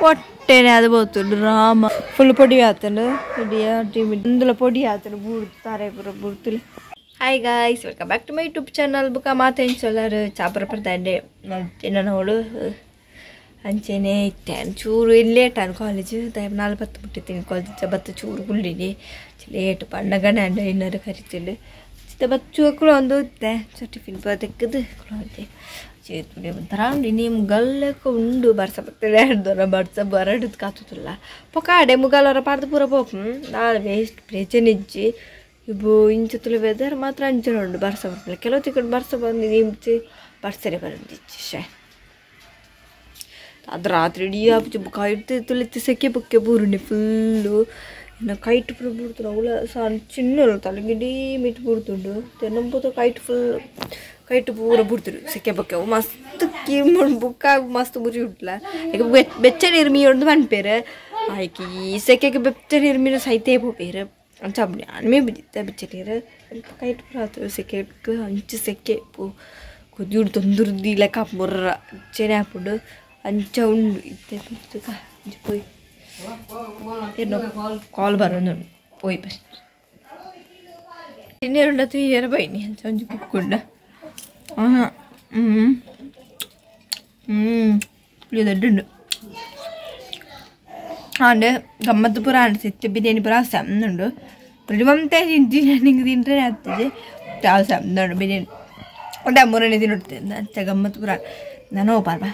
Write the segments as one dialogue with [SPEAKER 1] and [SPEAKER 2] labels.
[SPEAKER 1] ಹೊಟ್ಟೆನೆ ಅದು ಬೋತುಂಡು ರಾಮ ಫುಲ್ ಪೊಡಿ ಆತಂಡು ಇಡಿಯಾ ಟಿವಿ ಇಂದುಲ ಪೊಡಿ ಆತಂಡು ಬೂಡ್ತಾರೆ ಪೂರ ಬೂಡ್ತುಲೆ. Hi guys, welcome back to my YouTube channel. ಬುಕ್ಕ ಮಾತೆಂಚೊಲ್ಲರು ಚಾಪರ ಪಡ್ತಾಂಡೆ ನೋಡು ಅಂಚೆನೆ ಇತ್ತೆ ಚೂರು ಲೇಟ್ ಆನ್ ಕಾಲೇಜ್ 40 ಬಿಟ್ಟಿದ್ದೀನಿ ಕಾಲೇಜ್ ಬತ್ತು ಚೂರು ಗುಳ್ಳಿನಿ ಲೇಟ್ ಪಂಡಗನೆ ಅಂಡ ಇನ್ನರು ಕರಿತಿಂಡು ಚಿತ್ತ ಬಚ್ಚು ಕೂಡ ಒಂದು ಇತ್ತೆ ಟಿಫಿನ್ ತೆಕ್ಕದು ಕುಳಂತೆ ಚೇತುಡೆ ಒಂಥರ ಉಂಡು ನೀವು ಗಲ್ಲಕ್ಕೆ ಉಂಡು ಬರ್ಸ ಬರ್ತದೆ ಎರಡ್ದವರ ಬರ್ಸ ಬರಡದು ಕಾತುತ್ತಿಲ್ಲ ಪೊಕಾಡೆ ಮುಗಲವರ ಪಾಡ್ದು ಪೂರ ಪೋಪು ನಾಳೆ ವೇಸ್ಟ್ ಪ್ರೇಚನಿಜ್ಜಿ ಇವು ಇಂಚುತ್ತಲು ವೆದರ್ ಮಾತ್ರ ಅಂಚೆ ಉಂಡು ಬರ್ಸ ಬರ್ತಿಲ್ಲ ಕೆಲವು ತಿಕ್ಕಡು ಬರ್ಸ ಬಂದು ಇಂಚೆ ಬರ್ಸರೆ ಬರಂದಿಚ್ಚಿ ಶೇ ಅದು ರಾತ್ರಿ ಇಡೀ ಆಪು ಕೈಟ್ ತುಳಿತು ಸೆಕೆ ಬುಕ್ಕೆ ಬೂರುಂಡೆ ಫುಲ್ಲು ಇನ್ನು ಕೈಟ್ ಪೂರ ಬೂಡ್ತು ಅವಳ ಸಣ್ಣ ಚಿನ್ನ ತಲೆಗಿಡೀ ಮಿಟ್ಟು ಬೂಡ್ತುಂಡು ತೆನ್ನಂಬುದು ಕೈಟ್ ಫುಲ್ ಕೈಟ್ ಪೂರ ಬೂಡ್ತಿರು ಸೆಕೆ ಬುಕ್ಕೆ ಅವು ಮಸ್ತ್ ಕಿಮ್ಮು ಬುಕ್ಕ ಮಸ್ತ್ ಬುರಿ ಉಂಟ್ಲ ಈಗ ಬೆಚ್ಚ ನೀರು ಮೀಯೊಂದು ಮನ್ಪೇರು ಆಯ್ಕೆ ಈ ಸೆಕೆಗೆ ಬೆಚ್ಚ ನೀರು ಮೀನು ಸೈತೇ ಪೋಪೇರು ಅಂಚೆ ಅನ್ಮೇ ಬಿದ್ದಿತ್ತ ಬೆಚ್ಚ ನೀರು ಕೈಟ್ ಪೂರ ಆತು ಸೆಕೆಗೆ ಅಂಚೆ ಸೆಕೆ ಪೂ ಕೊದ್ದಿಡು ತೊಂದುರ್ದಿ ಲೆಕ್ಕ ಮುರ್ರ ಚೆನೆ ಹಾಕ್ಬಿಡು ಅಂಚ ಉಂಡು ಇತ್ತೆ ಪೋಯ್ ಏನೋ ಕಾಲ್ ಬರೋದು ಪೋಯ್ ಬಸ್ ಇನ್ನೇರುಂಡತ್ತು ಏರ ಬೈನಿ ಅಂಚ ಒಂಜಿ ಕುಕ್ಕೊಂಡ ಪುಳಿಯ ದೊಡ್ಡುಂಡು ಆಂಡ್ ಗಮ್ಮತ್ತು ಪೂರ ಆಂಡ್ ಸಿತ್ತೆ ಬಿರಿಯಾನಿ ಪೂರ ಸಣ್ಣುಂಡು ಪ್ರತಿಮಂತೆ ತಿಂತೀನಿ ನಿಂಗೆ ತಿಂದ್ರೆ ಆಗ್ತದೆ ಚಾವು ಸಣ್ಣುಂಡು ಬಿರಿಯಾನಿ ಒಂದೇ ಮೂರನೇ ದಿನ ಇಡ್ತೇನೆ ಅಂಚ ಗಮ್ಮತ್ತು ಪೂರ ನಾನು ಪಾರ್ಬ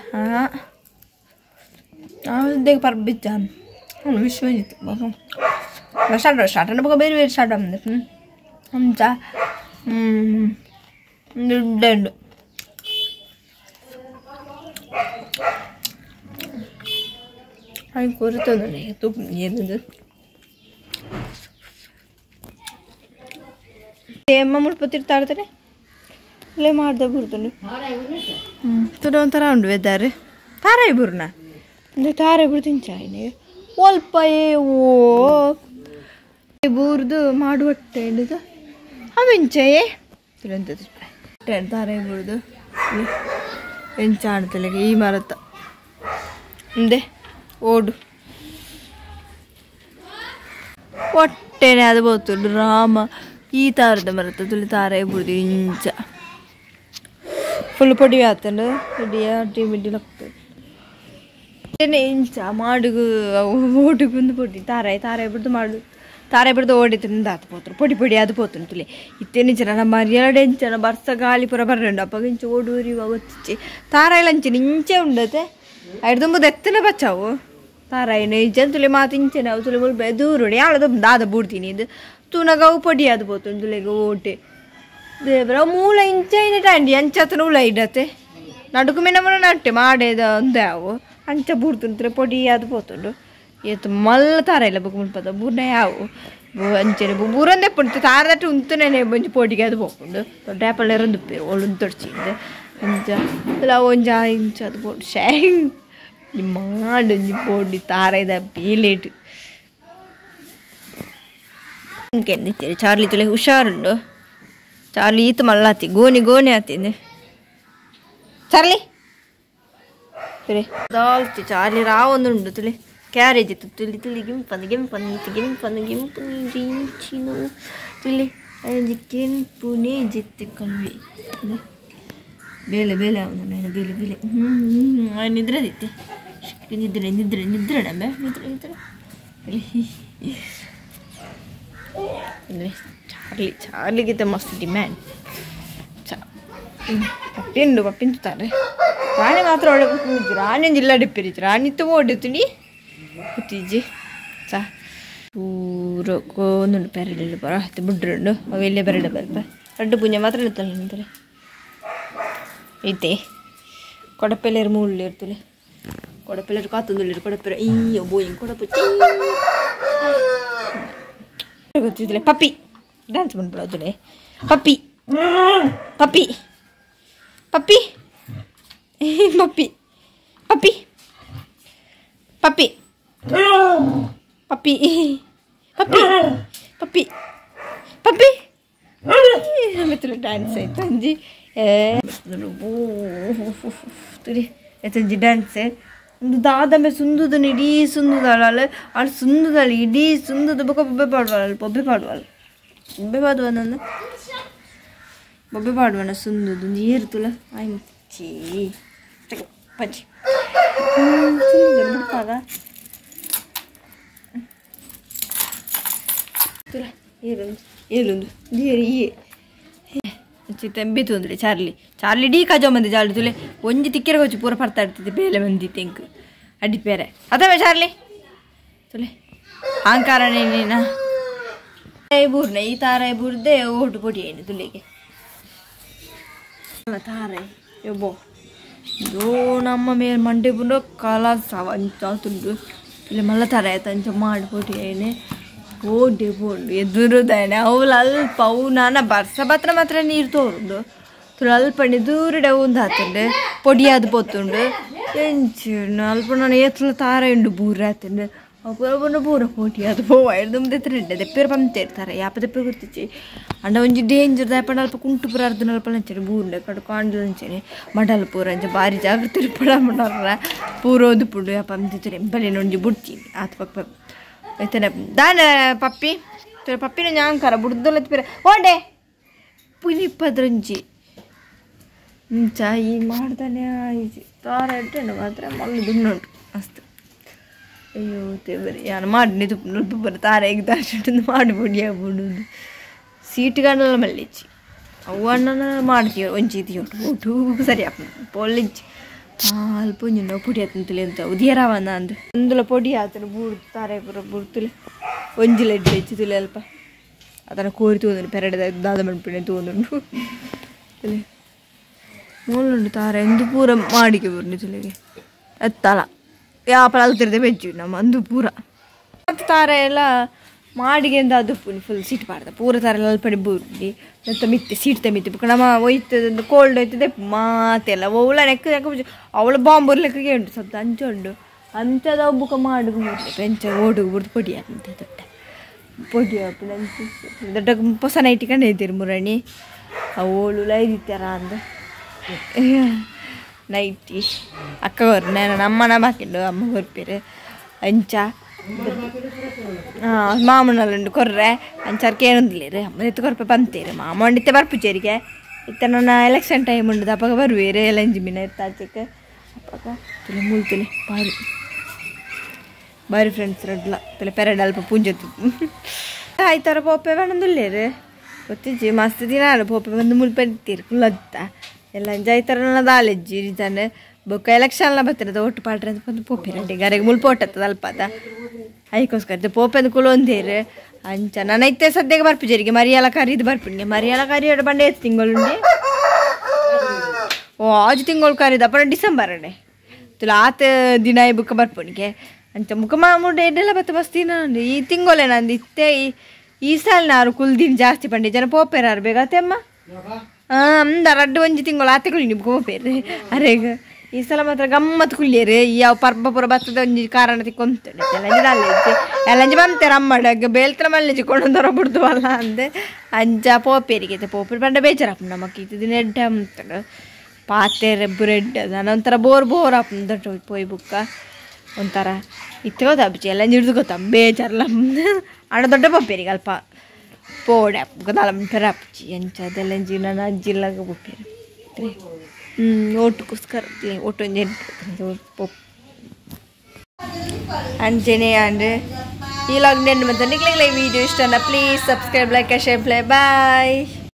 [SPEAKER 1] ದೇಗ ಪರ್ಬಿಚ್ಚ ವಿಶ್ವಜಿತ್ತು ಸ್ಟಾರ್ಟ್ ಅನ್ಬೇಕು ಬೇರೆ ಬೇರೆ ಸ್ಟಾರ್ಟ್ ಅಂದೆ ಅಂಚ ದುಡ್ಡು ಹಾಗೆ ಕೊರತಂದ್ರೆ ತುಪ್ಪ ಏನದು ಅಮ್ಮ ಮುಡ್ಪತ್ತಿರ್ತಾ ಇರ್ತಾರೆ ಇಲ್ಲೇ ಮಾಡ್ದೆ ಬುರ್ದುಂಡು ತುಡ ಒಂಥರ ಉಂಡು ವೆದರ್ ತಾರಾಯಿ ಬುರ್ನ ಅಂದರೆ ತಾರಾಯಿ ಬುರ್ ತಿಂಚಾಯಿನಿ ಸ್ವಲ್ಪ ಓ ಬೂರ್ದು ಮಾಡುವಟ್ಟೆ ಹಿಡಿದು ಅವೆಂಚಯೇ ತಿಳಂತದ್ದು ತಾರಾಯಿ ಬುರ್ದು ಎಂಚ ಆಡ್ತಲೆಗೆ ಈ ಮರತ ಮುಂದೆ ಓಡು ಹೊಟ್ಟೆನೆ ಅದು ಬೋತುಂಡು ರಾಮ ಈ ತಾರದ ಮರತ ತುಳಿ ತಾರಾಯಿ ಬುರ್ದು ಇಂಚ ಫುಲ್ ಪೊಡಿ ಆತಂಡು ಇಡಿಯಾ ಟಿವಿ ಹೋಗ್ತದೆ ಇಂಚ ಮಾಡುಗು ಓಟಿಗೆ ಬಂದು ಪೊಡಿ ತಾರಾಯಿ ಬಿಡ್ದು ಮಾಡು ತಾರಾಯಿ ಬಿಡ್ದು ಓಡಿತು ಆತ ಪೋತ್ರು ಪೊಡಿ ಪೊಡಿ ಅದು ಪೋತುಂಡು ತುಳಿ ಇತ್ತೇನಿಂಚನ ನಮ್ಮ ಎರಡು ಇಂಚನ ಬರ್ಸ ಗಾಳಿ ಪೂರ ಬರ್ರಂಡು ಅಪ್ಪ ಇಂಚ ಓಡೂರಿ ಗೊತ್ತಿಚ್ಚಿ ತಾರಾಯಿಲ ಅಂಚಿನ ಇಂಚೆ ಉಂಡತೆ ಐದು ತುಂಬದು ಎತ್ತನ ಬಚ್ಚಾವು ತಾರಾಯಿನ ಇಂಚನ ತುಳಿ ಮಾತು ಇಂಚೆನ ಅವು ತುಳಿ ಮುಳ್ಬೆ ದೂರುಡಿ ಯಾವ್ದು ದಾದ ಬೂಡ್ತೀನಿ ಇದು ತೂನಗವು ಪೊಡಿ ಅದು ಪೋತುಂಡು ತುಳಿಗೆ ಓಟೆ ದೇವ್ರ ಮೂಲ ಇಂಚೈನ ಟಂಡಿ ಅಂಚತನ ಉಳ ಇಡತ್ತೆ ನಡುಕು ಮಿನಮನ ನಟ್ಟೆ ಮಾಡೇದ ಒಂದೇ ಅವು ಅಂಚ ಬೂಡ್ತುಂತ್ರೆ ಪೊಡಿ ಅದು ಪೋತುಂಡು ಏತು ಮಲ್ಲ ತಾರ ಇಲ್ಲ ಬುಕ್ ಮುನ್ಪದ ಬೂರ್ನ ಯಾವು ಅಂಚೆನೆ ಬೂರಂದೇ ಪುಂಟು ತಾರದಟ್ಟು ಉಂತನೇ ಬಂಜಿ ಪೊಡಿಗೆ ಅದು ಹೋಗ್ಕೊಂಡು ದೊಡ್ಡ ಆ್ಯಪಲ್ ಎರೊಂದುಪ್ಪೇರು ಒಳ್ಳು ತೊಡ್ಚಿಂದೆ ಅಂಚ ಇಲ್ಲ ಒಂಜ ಇಂಚ ಅದು ಪೋಡು ಶ್ಯಾಂಗ್ ಮಾಡಿ ಪೊಡಿ ತಾರದ ಬೇಲೇಟು ಹಿಂಗೆ ಚಾರ್ಲಿ ತುಳೆ ಹುಷಾರುಂಡು ಚಾರ್ಲಿ ಈತ ಮಲ್ಲಾತಿ ಗೋಣಿ ಆತಿಂದೆ ಚಾರ್ಲಿ ತುಳಿ ದಾಲ್ತಿ ಚಾರ್ಲಿ ರಾವೊಂದುಂಡು ತುಳಿ ಕ್ಯಾರೇಜ್ ಇತ್ತು ತುಳಿ ಗೆಂಪನ್ನು ರಿಂಚಿನು ತುಳಿ ಕೆಂಪುನೇ ಜಿತ್ತು ಕಲ್ವಿ ಬೇಲೆ ಅವನು ಬೇಲೆ ನಿದ್ರದಿತ್ತೆ ನಿದ್ರೆ ನಮ್ಮೆ ಅಂದರೆ ಚಾರ್ಲಿಗಿಂತ ಮಸ್ತ್ ಡಿಮ್ಯಾಂಡ್ ಪಪ್ಪಿಂತಾರೆ ರಾಣಿ ಮಾತ್ರ ಒಳ್ಳೆ ರಾಣಿ ಜಿಲ್ಲ ಡಿಪ್ಪಿರಿச்சு ರಾಣಿ ತುಂಬ ಓಡುತ್ತೀನಿ ಕುತ್ತೀಜಿ ಚಾ ಪೂರ ಕೋನುಂಡು ಪೆರಡು ಬರ ಹತ್ತು ಬಿಡ್ರುಂಡು ಅವೆಲ್ಲೇ ಬೆರಡು ಬರ್ಪ ರಡ್ಡು ಪುಂಜ ಮಾತ್ರ ಇರ್ತಲ್ಲ ನಿಂತಲೆ ಐತೆ ಕೊಡಪೆಲ್ಲರು ಮುಳ್ಳು ಇರ್ತಲೆ ಕೊಡಪೆಲ್ಲರು ಕಾತುಂದುಳ್ಳಿರು ಕೊಡಪೆರ ಅಯ್ಯೋ ಬೋಯಿಂಗ್ ಕೊಡಪಚ್ಚಿ ಗೊತ್ತಿದ್ದಿಲ್ಲ ಪಪ್ಪಿ ಡ್ಯಾನ್ಸ್ ಮಾಡ್ಬಿಡೋದುಲೆ ಪಪ್ಪಿ ಪಪ್ಪಿ ಪಪ್ಪಿ ಪಪ್ಪಿ ಪಪ್ಪಿ ಪಪ್ಪಿ ಪಪ್ಪಿ ಪಪ್ಪಿ ಪಪ್ಪಿ ಪಪ್ಪಿ ಮೆತ್ತಲು ಡ್ಯಾನ್ಸ್ ಆಯ್ತು ಅಂಜಿ ತುರಿ ಎತ್ತಂಜಿ ಡ್ಯಾನ್ಸ್ ಒಂದು ದಾದಮೆ ಸುಂದುದು ಇಡೀ ಸುಂದುದಲ್ಲ ಅಲ್ಲಿ ಸುಂದುದಲ್ಲ ಇಡೀ ಸುಂದುದು ಬೊಕ್ಕ ಬೊಬ್ಬೆ ಪಾಡುವಲ್ಲ ಬೊಬ್ಬೆ ಪಾಡುವಲ್ಲ ಬೊಬ್ಬೆ ಪಾಡುವನಂದು ಬೊಬ್ಬೆ ಪಾಡುವನ ಸುಂದುದು ನೀರು ತುಲ ಆಯ್ತು ಚೀ ಪಂಚಿ ಬಿಡ್ಪಾಗ ತುಲ ಏಲೊಂದು ನೀರು ಚಿತ್ತಂಬಿ ತೊಂದ್ರೆ ಚಾರ್ಲಿ ಡೀ ಕಾಜೋ ಮಂದಿ ಜಾಡು ತುಲೆ ಒಂಜಿ ತಿಕ್ಕೆರೆ ಕೊಚ್ಚಿ ಪೂರ ಪರ್ತಾ ಇರ್ತದೆ ಬೇಲೆ ಮಂದಿ ತೆಂಕು ಅಡ್ಡಿ ಬೇರೆ ಅದೇ ಚಾರ್ಲಿ ತುಲೆ ಅಹಂಕಾರನೇ ನೀನ ಬೂರ್ನೆ ಈ ತಾರಾಯಿ ಬೂರ್ದೆ ಓಟು ಪೊಡಿ ಏನು ತುಲೆಗೆ ತಾರಾಯಿ ಯಬ್ಬೋ ಇದು ನಮ್ಮ ಮೇಲೆ ಮಂಡೆ ಬಂದು ಕಾಲ ಸವಂಚುಂಡು ಇಲ್ಲಿ ಮಲ್ಲ ತಾರಾಯಿ ತಂಚ ಮಾಡಿಪೊಡಿ ಏನೇ ಓಡಿ ಬೋಡು ಎದುರುದಾನೆ ಅವಳು ಅಲ್ಪ ಅವು ನಾನು ಬರ್ಸ ಮಾತ್ರ ನೀರು ತೋರುಂಡು ತುಳು ಅಲ್ಪ ದೂರಡೆ ಒಂದು ಹಾತಂಡು ಪೊಡಿಯಾದ ಪೊತ್ತುಂಡು ಎಂಚು ಅಲ್ಪ ನಾನು ಏತುಲು ತಾರ ಉಂಡು ಬೂರ ಹಾತಂಡು ಅವು ಬೂರ ಪೋಟಿ ಅದು ಪೋವ ಹಿಡ್ದು ತಿಂಡೆ ದೆಪ್ಪೇರು ಪಂತಿರ್ತಾರೆ ಯಾಪ ದೆಪ್ಪೆ ಗೊತ್ತಿಚ್ಚಿ ಅಂಡ ಒಂಜಿ ಡೇಂಜರ್ ದಾಯಪಂಡ ಅಲ್ಪ ಕುಂಟು ಪುರ ಅರ್ಧ ಅಲ್ಪ ನಂಚನೆ ಬೂರ್ಲೆ ಕಡು ಕಾಂಡ್ಲು ಅಂಚನೆ ಮಡಲ್ ಪೂರ ಅಂಚೆ ಭಾರಿ ಜಾಗ್ರತೆ ಪಡ ಮಡರ ಪೂರ ಓದು ಪುಡು ಯಾಪ ಅಂತಿರ್ತಾರೆ ಬಲೇನು ಒಂಜಿ ಬುಡ್ತೀನಿ ಆತ ಪಕ್ಕ ಆಯ್ತಾನೆ ದಾನ ಪಪ್ಪಿ ಪಪ್ಪಿನ ಞಾಂಕಾರ ಬುಡ್ದಲ್ಲ ಪಿರ ಓಡೆ ಪುಲಿಪ್ಪದ್ರಂಜಿ ಚಾಯಿ ಮಾಡ್ತಾನೆ ಆಯ್ತು ತಾರ ಇಟ್ಟೇನು ಮಾತ್ರ ಮಲ್ಲು ದುಣ್ಣುಂಟು ಅಸ್ತು ಅಯ್ಯೋ ದೇವರೇ ಯಾನು ಮಾಡಿ ನಿದು ನುಲ್ಪು ಬರ ತಾರ ಈಗ ದಾರ್ಶಿಟ್ಟು ಮಾಡಿ ಬುಡಿಯಾಗ್ಬಿಡುದು ಸೀಟುಗಳನ್ನೆಲ್ಲ ಮಲ್ಲಿಚ್ಚಿ ಅವು ಅಣ್ಣನ ಮಾಡ್ತೀವಿ ಒಂಚೀತಿ ಒಟ್ಟು ಸರಿ ಅಪ್ಪ ಪೊಲ್ಲಿಂಚಿ ಅಲ್ಪ ಒಂಜಿ ಪುಡಿ ಆತಂತಲಿ ಅಂತ ಉದಿಯರಾವನ ಅಂದ್ರೆ ಒಂದುಲ ಪೊಡಿ ಆತನ ಬೂರ್ದು ತಾರೆ ಪುರ ಬುಡ್ತುಲೆ ಒಂಜಿಲ ಇಡ್ಲಿ ಹೆಚ್ಚುತ್ತಲೆ ಅಲ್ಪ ಅದನ್ನು ಕೋರಿ ತೋಂದು ಪೆರಡೆ ದಾದ ಮಣ್ಪಿಣೆ ತೋಂದುಂಡು ತುಲೆ ಮೂಲುಂಡು ತಾರೆ ಎಂದು ಪೂರ ಮಾಡಿಕೆ ಬರ್ನಿ ತುಲೆಗೆ ಎತ್ತಲ ಯಾಪಲ ಅಲ್ತಿರದೆ ಬೆಜ್ಜು ನಮ್ಮ ಅಂದು ಪೂರ ಮತ್ತು ತಾರೆ ಎಲ್ಲ ಮಾಡಿಗೆ ಅಂತ ಅದು ಫುಲ್ ಸೀಟ್ ಪಾಡ್ದ ಪೂರ ತಾರೆ ಎಲ್ಲ ಅಲ್ಪಡಿ ಬೂರ್ಡಿ ಮತ್ತು ಮಿತ್ತೆ ಸೀಟ್ ಮಿತ್ತೆ ಬುಕ್ಕ ನಮ್ಮ ಒಯ್ತದ ಕೋಲ್ಡ್ ಹೋಯ್ತದೆ ಮಾತೆಲ್ಲ ಅವಳ ನೆಕ್ಕ ಅವಳ ಬಾಂಬ್ ಬರ್ಲಿಕ್ಕೆ ಉಂಟು ಸ್ವಲ್ಪ ಅಂಚ ಉಂಡು ಅಂಥದ್ದು ಬುಕ್ಕ ಮಾಡುದು ಪೆಂಚ ಓಡುಗು ಬಿಡ್ದು ಪೊಡಿ ಅಂತ ದೊಡ್ಡ ಪೊಡಿ ದೊಡ್ಡ ಹೊಸ ನೈಟಿ ಕಂಡು ಇದ್ದೀರಿ ಮುರಣಿ ಅವಳು ಲೈದಿತ್ತಾರ ಅಂದ ನೈಟಿ ಅಕ್ಕ ಬರ್ನೆ ನಮ್ಮನ ಬಾಕಿಂಡು ಅಮ್ಮ ಬರ್ಪೇರು ಅಂಚ ಮಾಮೂನಲ್ಲುಂಡು ಕೊರ್ರೆ ಅಂಚಾರ್ಕೆ ಏನೊಂದಿಲ್ಲೇರು ಅಮ್ಮ ಎತ್ತು ಕೊರ್ಪೆ ಬಂತೇರು ಮಾಮ ಒಂಡಿತ್ತೆ ಬರ್ಪುಚೇರಿಗೆ ಇತ್ತ ನನ್ನ ಎಲೆಕ್ಷನ್ ಟೈಮ್ ಉಂಡು ಅಪ್ಪಾಗ ಬರುವೇರು ಎಲಂಜಿ ಮೀನ ಇತ್ತಾಚಕ್ಕೆ ಅಪ್ಪಾಗ ತುಲೆ ಮೂಲ್ತುಲೆ ಬಾರಿ ಫ್ರೆಂಡ್ಸ್ ರಡ್ಲ ತುಲೆ ಪೆರಡ್ ಅಲ್ಪ ಪೂಂಜತ್ತು ಆಯ್ತಾರ ಪೋಪೆ ಬಂದುಲ್ಲೇರು ಗೊತ್ತಿಜ್ಜಿ ಮಸ್ತ್ ದಿನ ಪೋಪೆ ಬಂದು ಮುಲ್ಪೆಡ್ತೀರಿ ಕುಲ್ಲತ್ತ ಎಲ್ಲ ಆಯ್ತಾರ ನನ್ನ ದಾಲೆಜ್ಜಿ ರೀತಾನೆ ಬೊಕ್ಕ ಎಲೆಕ್ಷನ್ಲ ಬರ್ತಿರೋದು ಒಟ್ಟು ಪಾಡ್ರೆ ಅಂತ ಬಂದು ಪೋಪೆ ರೆಡ್ಡಿ ಗರೆಗೆ ಮುಲ್ಪೋಟತ್ತದ ಅಲ್ಪ ಅದ ಐಕೋಸ್ಕರ ಪೋಪೆಂದು ಕುಲೊಂದೇರು ಅಂಚ ನಾನೈತೆ ಸದ್ಯಕ್ಕೆ ಬರ್ಪಿಜರಿಗೆ ಮರಿಯಾಲ ಕರಿದು ಬರ್ಪಿನ್ಗೆ ಮರಿಯಾಲ ಕರಿ ಬಂಡೆ ಎತ್ತು ತಿಂಗಳುಂಡಿ ಓ ಆಜು ತಿಂಗಳು ಕರಿದ ಅಪ್ಪ ಡಿಸೆಂಬರ್ ಅಡೆ ತುಲ ಆತ ದಿನ ಬುಕ್ಕ ಬರ್ಪುಣಿಗೆ ಅಂಚ ಮುಖ ಮಾಮೂಡು ಎಡ್ಡೆಲ್ಲ ಬತ್ತ ಬಸ್ತಿನ ಈ ತಿಂಗೋಲೆ ನಂದು ಇತ್ತೆ ಈ ಸಾಲ ನಾರು ಕುಲ್ದಿನ ಜಾಸ್ತಿ ಪಂಡಿ ಜನ ಪೋಪೇರಾರು ಬೇಗತ್ತಮ್ಮ ಅಂದ ರಡ್ಡು ಒಂಜಿ ತಿಂಗಳು ಆತೆ ಕುಳಿ ನೀವು ಪೋಪೇರು ಅರೇಗ ಈ ಸಲ ಮಾತ್ರ ಗಮ್ಮತ್ತು ಕುಳ್ಳಿಯರು ಯಾವ ಪರ್ಬ ಪುರ ಬರ್ತದ ಒಂಜಿ ಕಾರಣ ತಿಕ್ಕೊಂತೇನೆ ಎಲ್ಲಂಜಿ ಬಂತಾರೆ ಅಮ್ಮಡಾಗ ಬೇಲ್ತರ ಮಲ್ಲೆಜಿ ಕೊಂಡೊಂದರ ಬಿಡ್ದುವಲ್ಲ ಅಂದೆ ಅಂಜ ಪೋಪೇರಿಗೆ ಪೋಪೇರು ಬಂಡ ಬೇಜಾರಪ್ಪ ನಮ್ಮಕ್ಕೆ ಇದು ನೆಡ್ಡ ಅಂತಾಗ ಪಾತೆ ರೆಡ್ ಅದ ಒಂಥರ ಬೋರ್ ಅಪ್ಪ ದೊಡ್ಡ ಪೋಯ್ ಬುಕ್ಕ ಒಂಥರ ಇತ್ತು ಗೊತ್ತಾಬ್ಜಿ ಎಲ್ಲ ಹಿಡ್ದು ಗೊತ್ತ ಬೇಜಾರಲ್ಲ ಅಣ್ಣ ದೊಡ್ಡ ಪೋಪೇರಿಗೆ ಅಲ್ಪ ಪೋಡೆ ಗದಾಲ ಪೆರಾಪ್ಚಿ ಎಂಚದೆಲ್ಲ ನನ್ನ ಅಜ್ಜಿಲ್ಲಾಗ ಬೊಪ್ಪೇರು ಓಟುಗೋಸ್ಕರ ಒಟ್ಟೊಂದು ಅಂಜನೆ ಅಂಡ್ ಈ ಲಾಗ್ ನೆನ್ ಮತ್ತೆ ನಿಕ್ಲಿಗೆ ವಿಡಿಯೋ ಇಷ್ಟ please subscribe like share play bye.